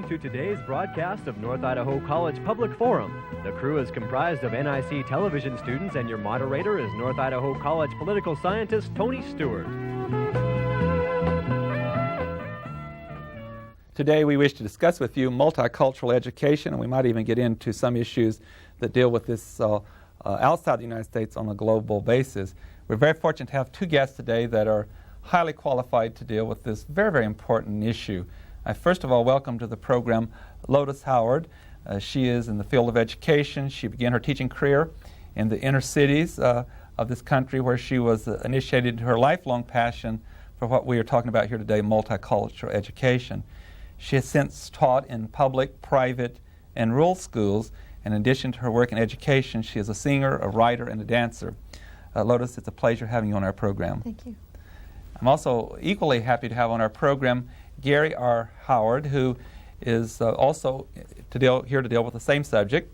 Welcome to today's broadcast of North Idaho College Public Forum. The crew is comprised of NIC television students, and your moderator is North Idaho College political scientist Tony Stewart. Today we wish to discuss with you multicultural education, and we might even get into some issues that deal with this outside the United States on a global basis. We're very fortunate to have two guests today that are highly qualified to deal with this very, very important issue. I first of all welcome to the program Lotus Howard. She is in the field of education. She began her teaching career in the inner cities of this country, where she was initiated her lifelong passion for what we are talking about here today, multicultural education. She has since taught in public, private, and rural schools. In addition to her work in education, she is a singer, a writer, and a dancer. Lotus, it's a pleasure having you on our program. Thank you. I'm also equally happy to have on our program Gary R. Howard, who is also here to deal with the same subject.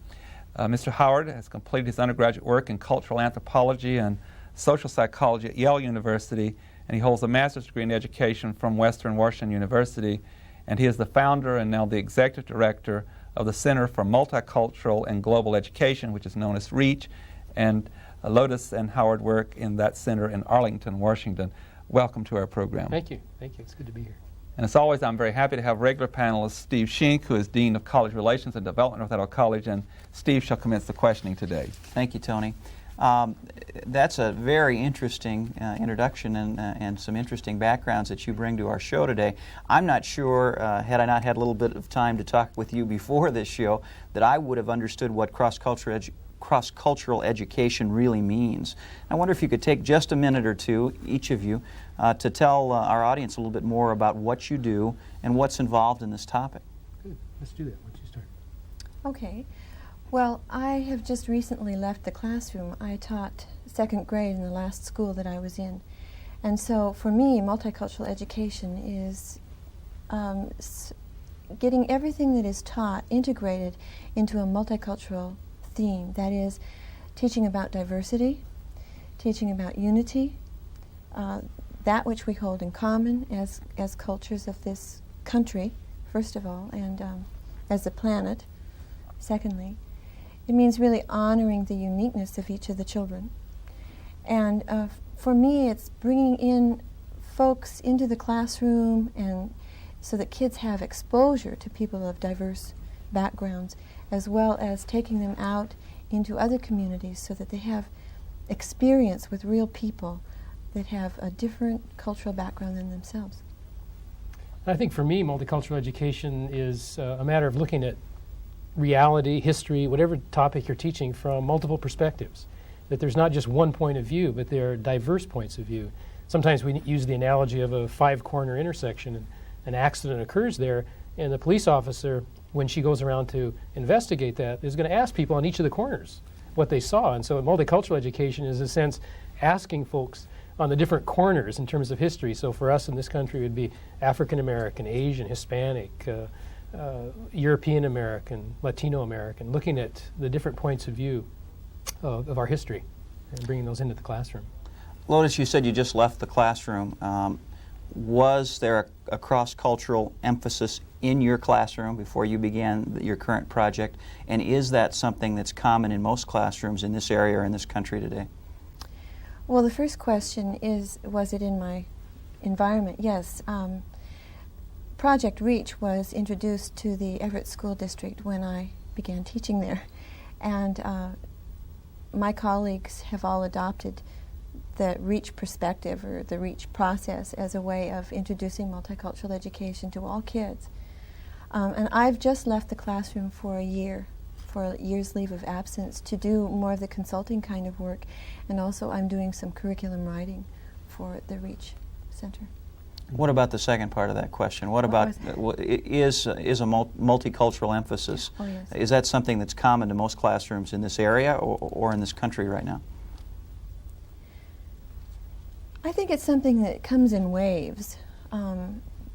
Mr. Howard has completed his undergraduate work in cultural anthropology and social psychology at Yale University, and he holds a master's degree in education from Western Washington University, and he is the founder and now the executive director of the Center for Multicultural and Global Education, which is known as REACH, and Lotus and Howard work in that center in Arlington, Washington. Welcome to our program. Thank you. Thank you. It's good to be here. And as always, I'm very happy to have regular panelist Steve Schenck, who is Dean of College Relations and Development at North Idaho College, and Steve shall commence the questioning today. Thank you, Tony. That's a very interesting introduction and some interesting backgrounds that you bring to our show today. I'm not sure, had I not had a little bit of time to talk with you before this show, that I would have understood what cross-cultural education really means. I wonder if you could take just a minute or two, each of you, to tell our audience a little bit more about what you do and what's involved in this topic. Good. Let's do that. Why don't you start? Okay. Well, I have just recently left the classroom. I taught second grade in the last school that I was in. And so for me, multicultural education is getting everything that is taught integrated into a multicultural theme. That is, teaching about diversity, teaching about unity, that which we hold in common as cultures of this country, first of all, and as a planet, secondly. It means really honoring the uniqueness of each of the children. And for me, it's bringing in folks into the classroom and so that kids have exposure to people of diverse backgrounds, as well as taking them out into other communities so that they have experience with real people that have a different cultural background than themselves. I think for me, multicultural education is a matter of looking at reality, history, whatever topic you're teaching from multiple perspectives. That there's not just one point of view, but there are diverse points of view. Sometimes we use the analogy of a five-corner intersection, and an accident occurs there, and the police officer, when she goes around to investigate that, is going to ask people on each of the corners what they saw. And so multicultural education is, in a sense, asking folks on the different corners in terms of history. So for us in this country, it would be African American, Asian, Hispanic, European American, Latino American, looking at the different points of view of our history and bringing those into the classroom. Lotus, you said you just left the classroom. Was there a cross-cultural emphasis in your classroom before you began your current project? And is that something that's common in most classrooms in this area or in this country today? Well, the first question is, was it in my environment? Yes. Project REACH was introduced to the Everett School District when I began teaching there. And my colleagues have all adopted the REACH perspective or the REACH process as a way of introducing multicultural education to all kids. And I've just left the classroom for a year's leave of absence to do more of the consulting kind of work. And also I'm doing some curriculum writing for the REACH Center. What about the second part of that question? What about, is a multicultural emphasis? Oh, yes. Is that something that's common to most classrooms in this area or in this country right now? I think it's something that comes in waves.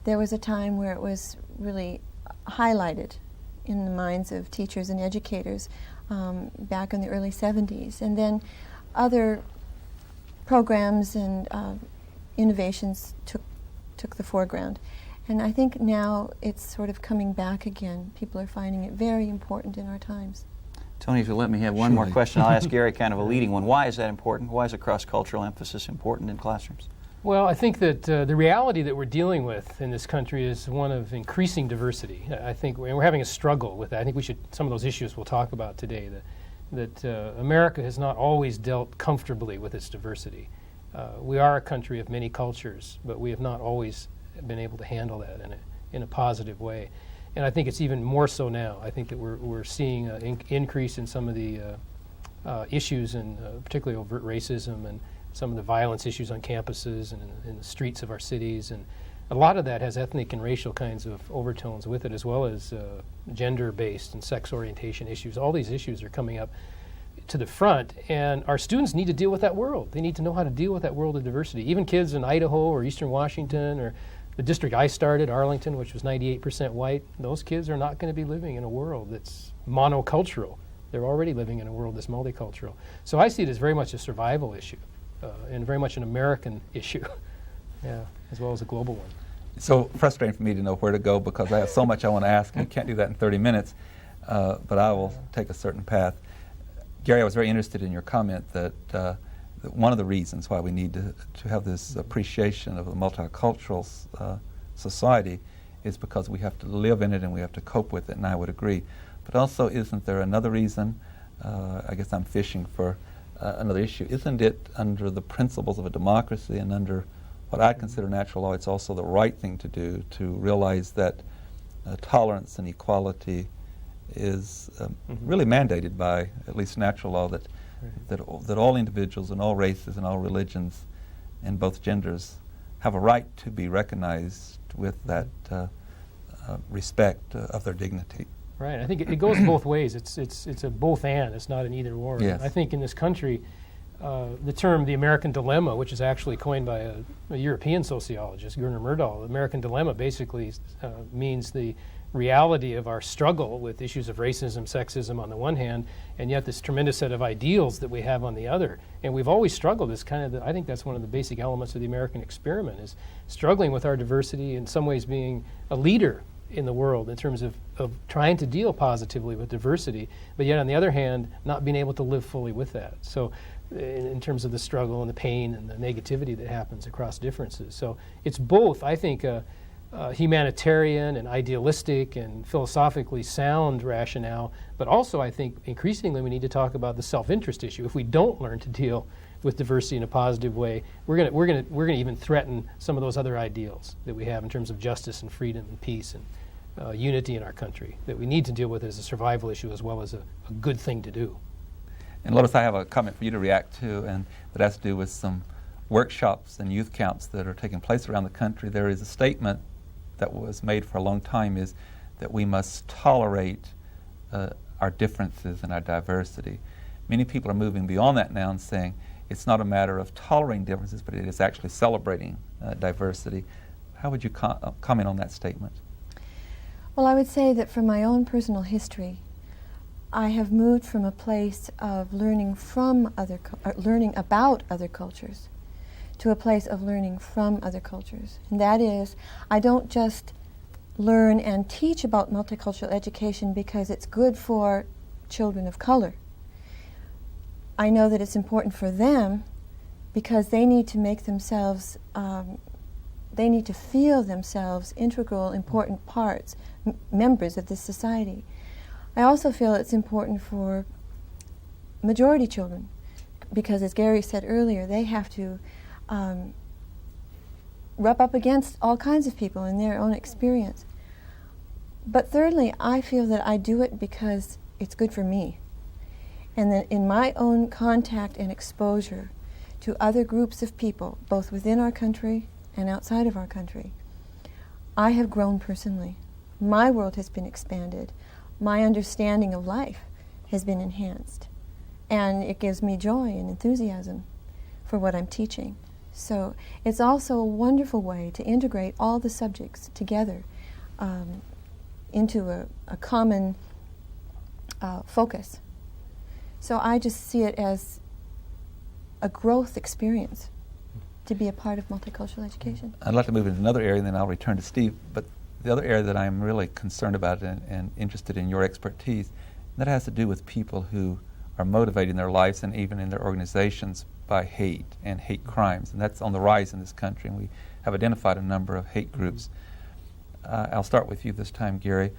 There was a time where it was really highlighted in the minds of teachers and educators back in the early 70s. And then other programs and innovations took the foreground. And I think now it's sort of coming back again. People are finding it very important in our times. Tony, if you'll let me have one more Surely. question, I'll ask Gary kind of a leading one. Why is that important? Why is a cross-cultural emphasis important in classrooms? Well, I think that the reality that we're dealing with in this country is one of increasing diversity. I think we're having a struggle with that. I think we should, some of those issues we'll talk about today, that America has not always dealt comfortably with its diversity. We are a country of many cultures, but we have not always been able to handle that in a positive way. And I think it's even more so now. I think that we're seeing an increase in some of the issues, and particularly overt racism and some of the violence issues on campuses and in the streets of our cities. And a lot of that has ethnic and racial kinds of overtones with it, as well as gender-based and sex orientation issues. All these issues are coming up to the front, and our students need to deal with that world. They need to know how to deal with that world of diversity. Even kids in Idaho or Eastern Washington or the district I started, Arlington, which was 98% white, those kids are not going to be living in a world that's monocultural. They're already living in a world that's multicultural. So I see it as very much a survival issue and very much an American issue, yeah, as well as a global one. It's so frustrating for me to know where to go because I have so much I want to ask, and I can't do that in 30 minutes, but I will take a certain path. Gary, I was very interested in your comment that one of the reasons why we need to have this appreciation of the multicultural society is because we have to live in it and we have to cope with it, and I would agree. But also, isn't there another reason? I guess I'm fishing for another issue. Isn't it under the principles of a democracy and under what I consider natural law, it's also the right thing to do to realize that tolerance and equality is really mandated by at least natural law, that all individuals and all races and all religions and both genders have a right to be recognized with that respect of their dignity. Right. I think it goes both ways. It's a both and. It's not an either or. Yes. I think in this country, the term the American dilemma, which is actually coined by a European sociologist, Gurner Myrdal, the American dilemma basically means the reality of our struggle with issues of racism, sexism on the one hand, and yet this tremendous set of ideals that we have on the other. And we've always struggled. I think that's one of the basic elements of the American experiment, is struggling with our diversity, in some ways being a leader in the world in terms of trying to deal positively with diversity, but yet on the other hand, not being able to live fully with that. So in terms of the struggle and the pain and the negativity that happens across differences. So it's both, I think, humanitarian and idealistic and philosophically sound rationale, but also I think increasingly we need to talk about the self-interest issue. If we don't learn to deal with diversity in a positive way, we're going to even threaten some of those other ideals that we have in terms of justice and freedom and peace and unity in our country, that we need to deal with as a survival issue as well as a good thing to do. And Lotus, I have a comment for you to react to, and that has to do with some workshops and youth camps that are taking place around the country. There is a statement that was made for a long time, is that we must tolerate our differences and our diversity. Many people are moving beyond that now and saying it's not a matter of tolerating differences, but it is actually celebrating diversity. How would you comment on that statement? Well, I would say that from my own personal history, I have moved from a place of learning about other cultures to a place of learning from other cultures. And that is, I don't just learn and teach about multicultural education because it's good for children of color. I know that it's important for them because they need to make themselves, they need to feel themselves integral, important parts, members of this society. I also feel it's important for majority children because, as Gary said earlier, they have to rub up against all kinds of people in their own experience. But thirdly, I feel that I do it because it's good for me. And that in my own contact and exposure to other groups of people, both within our country and outside of our country, I have grown personally. My world has been expanded. My understanding of life has been enhanced. And it gives me joy and enthusiasm for what I'm teaching. So it's also a wonderful way to integrate all the subjects together into a common focus. So I just see it as a growth experience to be a part of multicultural education. I'd like to move into another area, and then I'll return to Steve. But the other area that I'm really concerned about and interested in your expertise, that has to do with people who are motivating their lives and even in their organizations by hate and hate crimes. And that's on the rise in this country, and we have identified a number of hate groups. I'll start with you this time, Gary.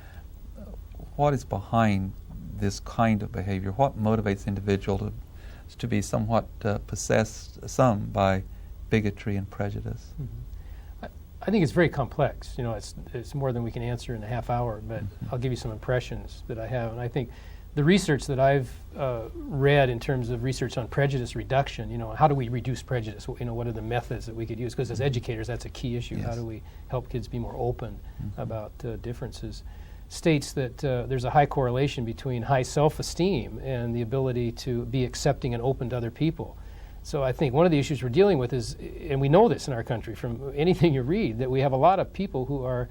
What is behind this kind of behavior? What motivates individuals to be somewhat possessed, some by bigotry and prejudice? I think it's very complex. You know, it's more than we can answer in a half hour, but I'll give you some impressions that I have. And I think the research that I've read in terms of research on prejudice reduction, you know, how do we reduce prejudice? You know, what are the methods that we could use? Because as educators, that's a key issue. Yes. How do we help kids be more open about differences? States that there's a high correlation between high self-esteem and the ability to be accepting and open to other people. So I think one of the issues we're dealing with is, and we know this in our country from anything you read, that we have a lot of people who are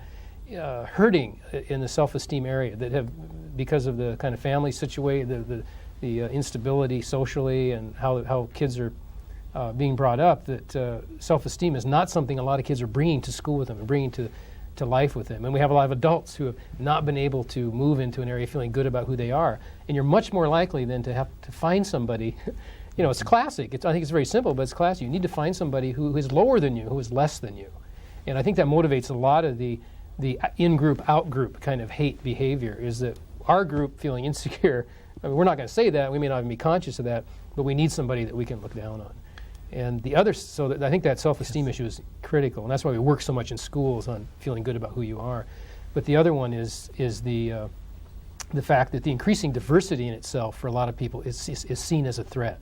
hurting in the self-esteem area that have, because of the kind of family situation, the instability socially and how kids are being brought up, that self-esteem is not something a lot of kids are bringing to school with them and bringing to life with them. And we have a lot of adults who have not been able to move into an area feeling good about who they are. And you're much more likely then to have to find somebody, you know, it's classic. I think it's very simple, but it's classic. You need to find somebody who is lower than you, who is less than you. And I think that motivates a lot of the in-group, out-group kind of hate behavior, is that our group feeling insecure. I mean, we're not going to say that. We may not even be conscious of that, but we need somebody that we can look down on. And the other, so that I think that self-esteem issue is critical, and that's why we work so much in schools on feeling good about who you are. But the other one is the fact that the increasing diversity in itself for a lot of people is seen as a threat.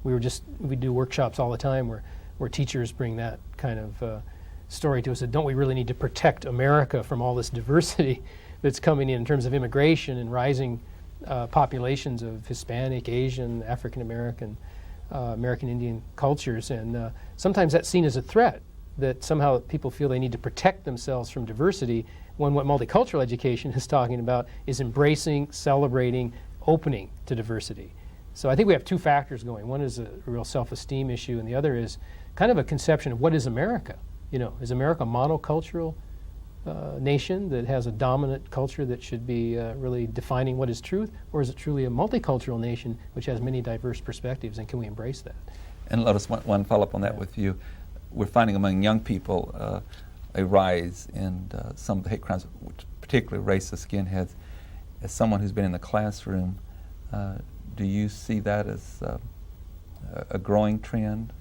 We do workshops all the time where teachers bring that kind of story to us, that don't we really need to protect America from all this diversity that's coming in terms of immigration and rising populations of Hispanic, Asian, African American, American Indian cultures, and sometimes that's seen as a threat, that somehow people feel they need to protect themselves from diversity, when what multicultural education is talking about is embracing, celebrating, opening to diversity. So I think we have two factors going. One is a real self-esteem issue, and the other is kind of a conception of what is America. You know, is America a monocultural nation that has a dominant culture that should be really defining what is truth, or is it truly a multicultural nation which has many diverse perspectives, and can we embrace that? And let us one follow-up on that with you. We're finding among young people a rise in some of the hate crimes, which particularly racist skinheads. As someone who's been in the classroom, do you see that as a growing trend?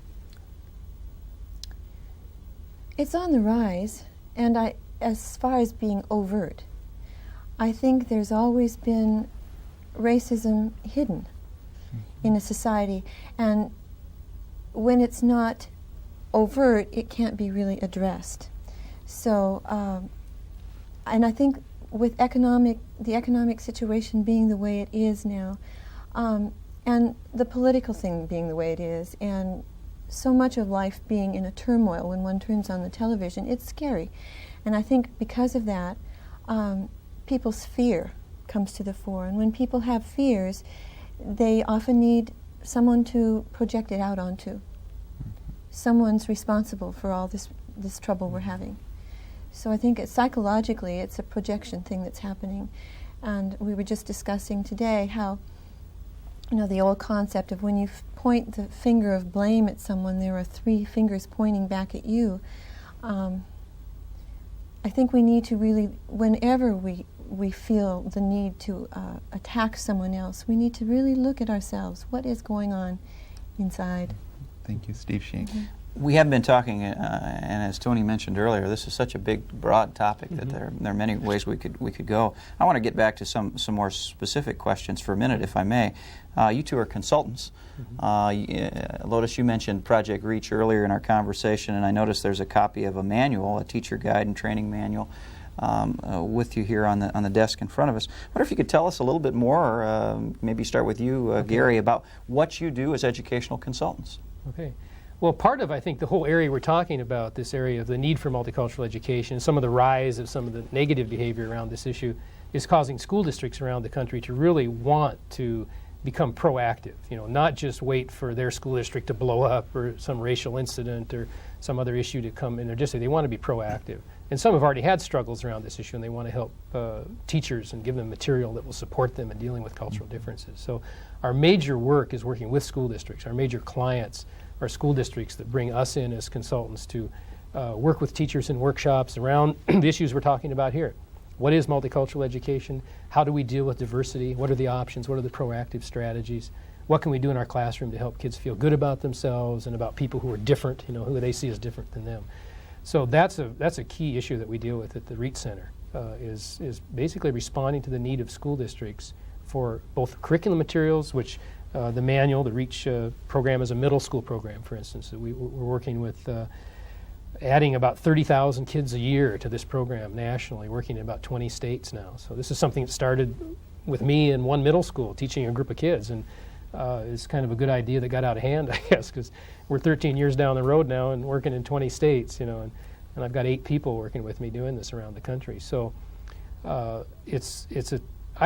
It's on the rise, and as far as being overt, I think there's always been racism hidden in a society, and when it's not overt, it can't be really addressed. So, and I think with the economic situation being the way it is now, and the political thing being the way it is, and so much of life being in a turmoil when one turns on the television, it's scary. And I think because of that, people's fear comes to the fore. And when people have fears, they often need someone to project it out onto. Someone's responsible for all this trouble we're having. So I think psychologically it's a projection thing that's happening. And we were just discussing today how, you know, the old concept of when you point the finger of blame at someone, there are three fingers pointing back at you. I think we need to really, whenever we feel the need to attack someone else, we need to really look at ourselves. What is going on inside? Thank you, Steve Shink. Mm-hmm. We have been talking, and as Tony mentioned earlier, this is such a big, broad topic that there are many ways we could go. I want to get back to some more specific questions for a minute, if I may. You two are consultants. Lotus, you mentioned Project Reach earlier in our conversation, and I noticed there's a copy of a manual, a teacher guide and training manual, with you here on the desk in front of us. I wonder if you could tell us a little bit more, maybe start with you, Gary, about what you do as educational consultants. Okay. Well, part of, I think, the whole area we're talking about, this area of the need for multicultural education, some of the rise of some of the negative behavior around this issue, is causing school districts around the country to really want to become proactive, you know, not just wait for their school district to blow up or some racial incident or some other issue to come in. They want to be proactive. And some have already had struggles around this issue, and they want to help teachers and give them material that will support them in dealing with cultural differences. So our major work is working with school districts. Our major clients are school districts that bring us in as consultants to work with teachers in workshops around the issues we're talking about here. What is multicultural education? How do we deal with diversity? What are the options? What are the proactive strategies? What can we do in our classroom to help kids feel good about themselves and about people who are different, who they see as different than them? So that's a key issue that we deal with at the REACH Center, is basically responding to the need of school districts for both curriculum materials, which the manual, the REACH program is a middle school program, for instance. We're working with adding about 30,000 kids a year to this program nationally, working in about 20 states now. So this is something that started with me in one middle school, teaching a group of kids, and it's kind of a good idea that got out of hand, I guess, because we're 13 years down the road now and working in 20 states, and I've got 8 people working with me doing this around the country. So I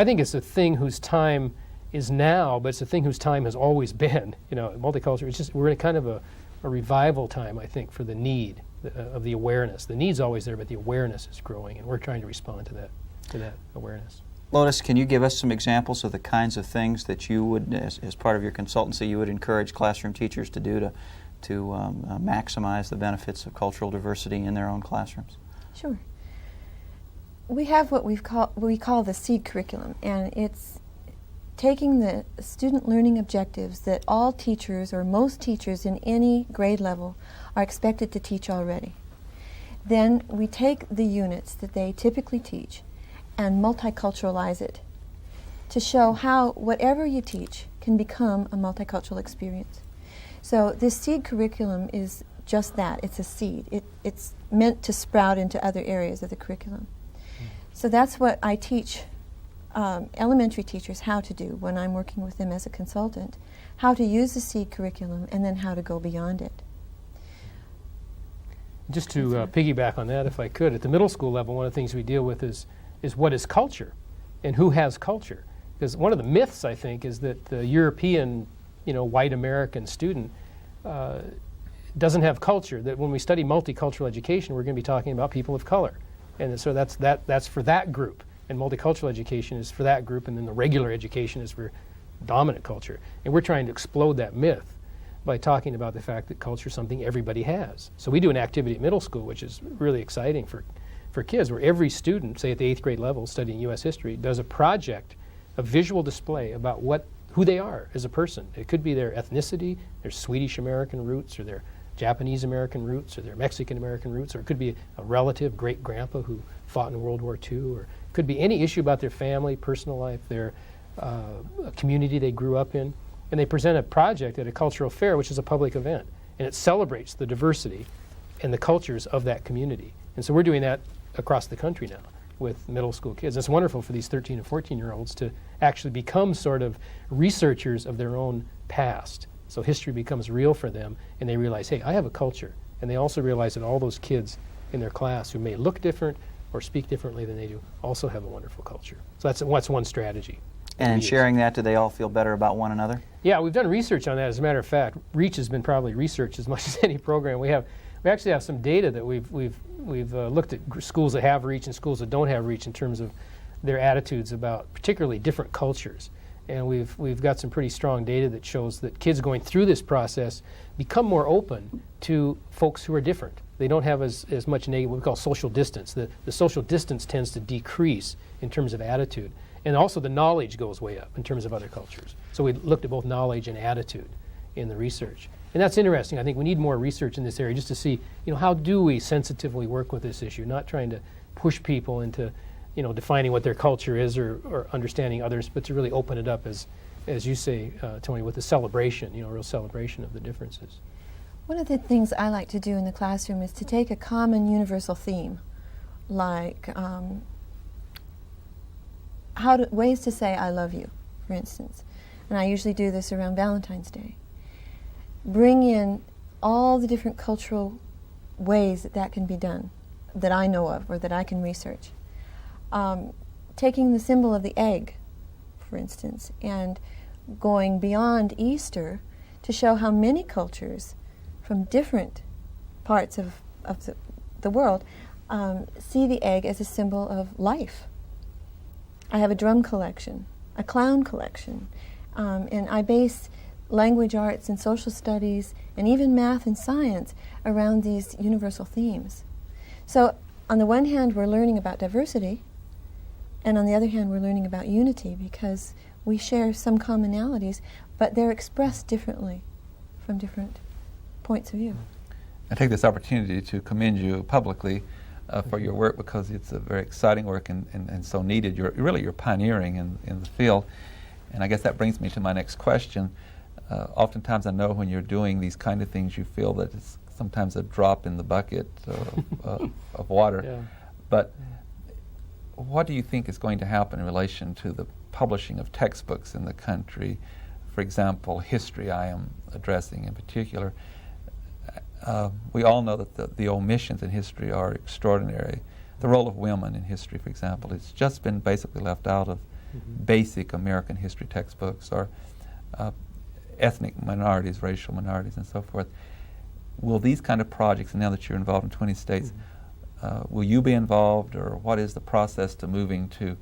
think it's a thing whose time is now, but it's a thing whose time has always been. Multicultural, it's just, we're in kind of a revival time, I think, for the need of the awareness. The need's always there, but the awareness is growing, and we're trying to respond to that awareness. Lotus, can you give us some examples of the kinds of things that you would, as part of your consultancy, you would encourage classroom teachers to do to maximize the benefits of cultural diversity in their own classrooms? Sure. We have what we call the SEED curriculum, and it's taking the student learning objectives that all teachers, or most teachers in any grade level, are expected to teach already. Then we take the units that they typically teach and multiculturalize it to show how whatever you teach can become a multicultural experience. So this SEED curriculum is just that. It's a seed. It's meant to sprout into other areas of the curriculum. So that's what I teach elementary teachers how to do when I'm working with them as a consultant, how to use the SEED curriculum and then how to go beyond it. Just to piggyback on that, if I could, at the middle school level, one of the things we deal with is what is culture and who has culture. Because one of the myths, I think, is that the European, white American student doesn't have culture, that when we study multicultural education, we're going to be talking about people of color. And so that's for that group. And multicultural education is for that group, and then the regular education is for dominant culture. And we're trying to explode that myth by talking about the fact that culture is something everybody has. So we do an activity at middle school, which is really exciting for kids, where every student, say at the 8th grade level, studying U.S. history, does a project, a visual display about who they are as a person. It could be their ethnicity, their Swedish American roots, or their Japanese American roots, or their Mexican American roots, or it could be a relative, great grandpa who fought in World War II, or it could be any issue about their family, personal life, their community they grew up in. And they present a project at a cultural fair, which is a public event, and it celebrates the diversity and the cultures of that community. And so we're doing that across the country now with middle school kids. It's wonderful for these 13 and 14-year-olds to actually become sort of researchers of their own past. So history becomes real for them, and they realize, hey, I have a culture. And they also realize that all those kids in their class who may look different or speak differently than they do also have a wonderful culture. So that's one strategy. And in sharing that, do they all feel better about one another? Yeah, we've done research on that. As a matter of fact, REACH has been probably researched as much as any program. We actually have some data that we've looked at schools that have REACH and schools that don't have REACH in terms of their attitudes about particularly different cultures. And we've got some pretty strong data that shows that kids going through this process become more open to folks who are different. They don't have as much negative, what we call social distance. The social distance tends to decrease in terms of attitude. And also the knowledge goes way up in terms of other cultures. So we looked at both knowledge and attitude in the research. And that's interesting. I think we need more research in this area just to see, how do we sensitively work with this issue, not trying to push people into, defining what their culture is or understanding others, but to really open it up, as you say, Tony, with the celebration, real celebration of the differences. One of the things I like to do in the classroom is to take a common universal theme, like ways to say I love you, for instance. And I usually do this around Valentine's Day. Bring in all the different cultural ways that can be done, that I know of or that I can research. Taking the symbol of the egg, for instance, and going beyond Easter to show how many cultures from different parts of the world see the egg as a symbol of life. I have a drum collection, a clown collection, and I base language arts and social studies and even math and science around these universal themes. So on the one hand, we're learning about diversity, and on the other hand, we're learning about unity because we share some commonalities, but they're expressed differently from different points of view. I take this opportunity to commend you publicly for your work because it's a very exciting work and so needed. You're pioneering in the field. And I guess that brings me to my next question. Oftentimes I know when you're doing these kind of things you feel that it's sometimes a drop in the bucket of water. Yeah. But what do you think is going to happen in relation to the publishing of textbooks in the country? For example, history I am addressing in particular. We all know that the omissions in history are extraordinary. The role of women in history, for example, has just been basically left out of basic American history textbooks, or ethnic minorities, racial minorities, and so forth. Will these kind of projects, and now that you're involved in 20 states, will you be involved, or what is the process to moving to,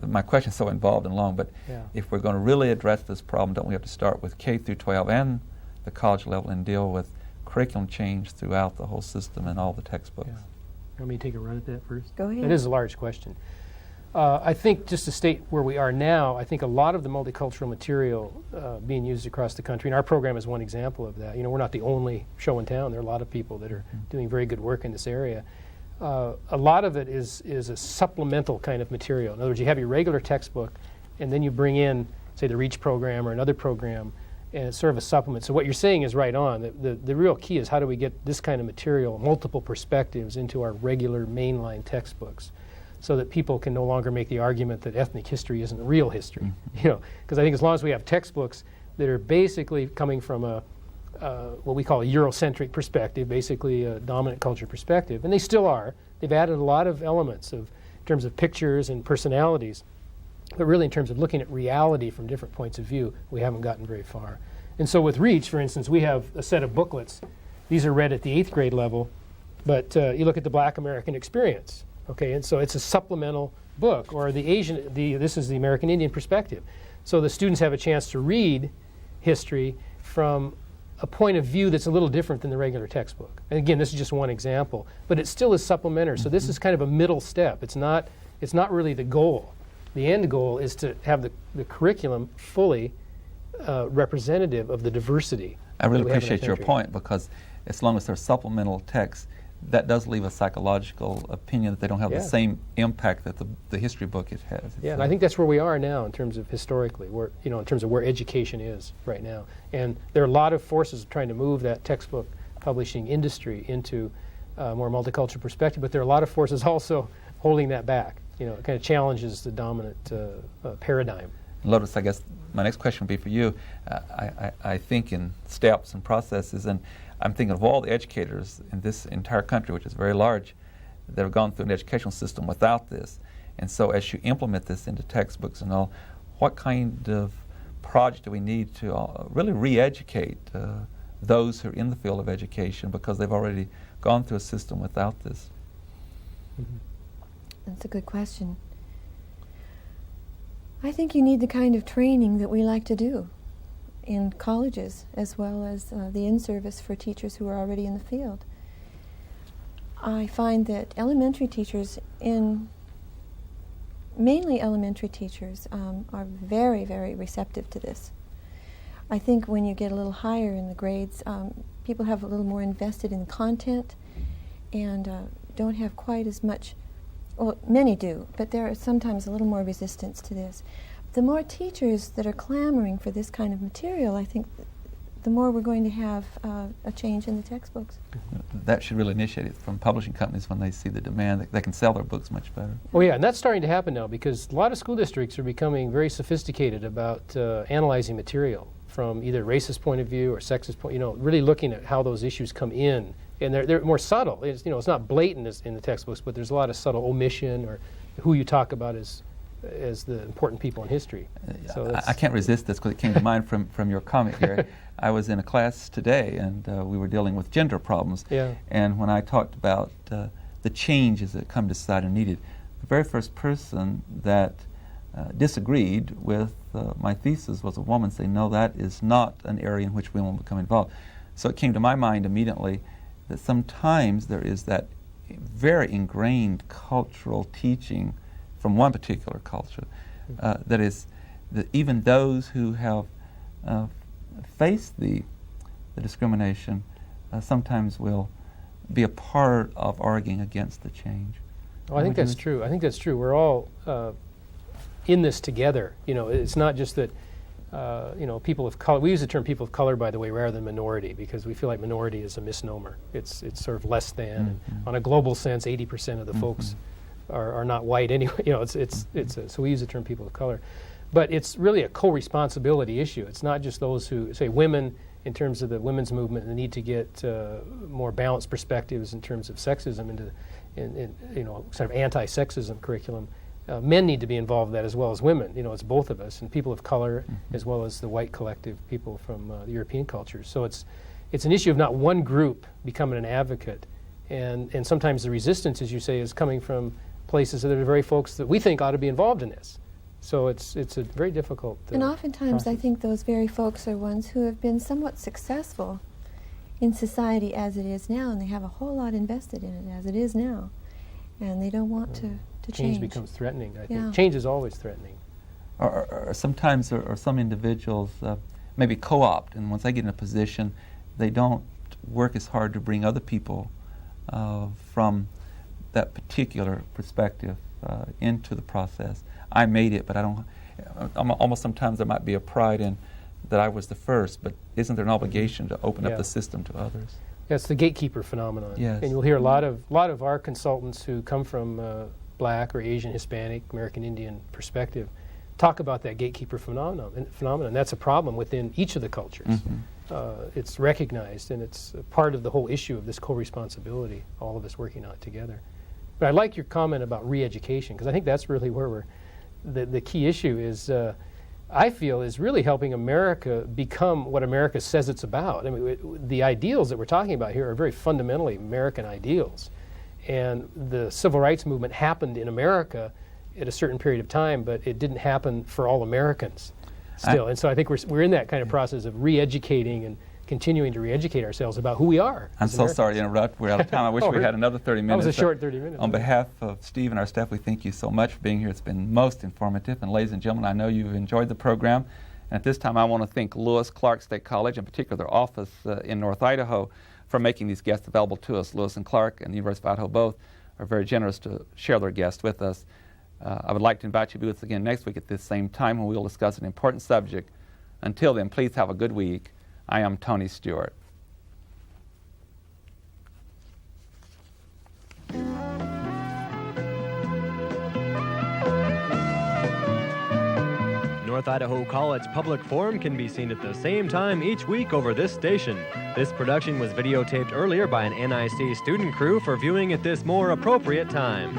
my question is so involved and long, but if we're going to really address this problem, don't we have to start with K through 12 and the college level and deal with curriculum change throughout the whole system and all the textbooks? Yeah. Let me take a run at that first. Go ahead. It is a large question. I think just to state where we are now, I think a lot of the multicultural material being used across the country, and our program is one example of that. You know, we're not the only show in town. There are a lot of people that are doing very good work in this area. A lot of it is a supplemental kind of material. In other words, you have your regular textbook, and then you bring in, say, the REACH program or another program, and it's sort of a supplement. So what you're saying is right on. The real key is how do we get this kind of material, multiple perspectives, into our regular mainline textbooks, so that people can no longer make the argument that ethnic history isn't real history. You know, because I think as long as we have textbooks that are basically coming from a what we call a Eurocentric perspective, basically a dominant culture perspective, and they still are. They've added a lot of elements in terms of pictures and personalities, but really in terms of looking at reality from different points of view, we haven't gotten very far. And so with REACH, for instance, we have a set of booklets. These are read at the 8th grade level, but you look at the Black American experience. Okay, and so it's a supplemental book, or this is the American Indian perspective. So the students have a chance to read history from a point of view that's a little different than the regular textbook. And again, this is just one example, but it still is supplementary. So this is kind of a middle step. It's not really the goal. The end goal is to have the curriculum fully representative of the diversity. I really appreciate your point, because as long as there's supplemental text, that does leave a psychological opinion that they don't have the same impact that the history book has. Yeah, and I think that's where we are now in terms of historically, in terms of where education is right now. And there are a lot of forces trying to move that textbook publishing industry into a more multicultural perspective, but there are a lot of forces also holding that back. You know, it kind of challenges the dominant paradigm. Lotus, I guess my next question would be for you. I think in steps and processes, and I'm thinking of all the educators in this entire country, which is very large, that have gone through an educational system without this. And so as you implement this into textbooks and all, what kind of project do we need to really re-educate those who are in the field of education, because they've already gone through a system without this? That's a good question. I think you need the kind of training that we like to do in colleges, as well as the in-service for teachers who are already in the field. I find that elementary teachers, mainly elementary teachers, are very, very receptive to this. I think when you get a little higher in the grades, people have a little more invested in content and don't have quite as much, well, many do, but there is sometimes a little more resistance to this. The more teachers that are clamoring for this kind of material, I think the more we're going to have a change in the textbooks. That should really initiate it from publishing companies when they see the demand. They can sell their books much better. Oh yeah, and that's starting to happen now, because a lot of school districts are becoming very sophisticated about analyzing material from either racist point of view or sexist point, really looking at how those issues come in. And they're more subtle. It's not blatant as in the textbooks, but there's a lot of subtle omission, or who you talk about as as the important people in history. So I can't resist this because it came to mind from your comment here. I was in a class today, and we were dealing with gender problems. Yeah. And when I talked about the changes that come to society are needed, the very first person that disagreed with my thesis was a woman saying, no, that is not an area in which women will become involved. So it came to my mind immediately that sometimes there is that very ingrained cultural teaching from one particular culture that is that even those who have faced the discrimination sometimes will be a part of arguing against the change. Oh, I think that's true. I think that's true. We're all in this together. You know, it's not just that, you know, people of color. We use the term people of color, by the way, rather than minority, because we feel like minority is a misnomer. It's sort of less than. Mm-hmm. On a global sense, 80% of the folks are not white anyway. You know, so we use the term people of color. But it's really a co-responsibility issue. It's not just those who, say, women, in terms of the women's movement, and the need to get more balanced perspectives in terms of sexism into, you know, sort of anti-sexism curriculum. Men need to be involved in that as well as women. You know, it's both of us, and people of color as well as the white collective people from the European cultures. So it's an issue of not one group becoming an advocate, and sometimes the resistance, as you say, is coming from places that are very folks that we think ought to be involved in this. So it's a very difficult and oftentimes process. I think those very folks are ones who have been somewhat successful in society as it is now, and they have a whole lot invested in it as it is now, and they don't want to change. Change becomes threatening, I think. Yeah. Change is always threatening. Or sometimes or some individuals maybe co-opt, and once they get in a position, they don't work as hard to bring other people from that particular perspective into the process. I made it, but I don't. Almost sometimes there might be a pride in that I was the first, but isn't there an obligation to open up the system to others? Yeah, it's the gatekeeper phenomenon. Yes. And you'll hear a lot of our consultants who come from Black or Asian, Hispanic, American Indian perspective talk about that gatekeeper phenomenon. That's a problem within each of the cultures. It's recognized, and it's a part of the whole issue of this co-responsibility, all of us working on it together. But I like your comment about re-education, because I think that's really where the key issue is, I feel, is really helping America become what America says it's about. I mean, the ideals that we're talking about here are very fundamentally American ideals. And the civil rights movement happened in America at a certain period of time, but it didn't happen for all Americans still. And so I think we're in that kind of process of re-educating and continuing to re-educate ourselves about who we are. I'm so sorry to interrupt. We're out of time. I wish we had another 30 minutes. That was a short 30 minutes. On behalf of Steve and our staff, we thank you so much for being here. It's been most informative. And ladies and gentlemen, I know you've enjoyed the program. And at this time, I want to thank Lewis Clark State College, in particular their office in North Idaho, for making these guests available to us. Lewis and Clark and the University of Idaho both are very generous to share their guests with us. I would like to invite you to be with us again next week at this same time when we will discuss an important subject. Until then, please have a good week. I am Tony Stewart. North Idaho College Public Forum can be seen at the same time each week over this station. This production was videotaped earlier by an NIC student crew for viewing at this more appropriate time.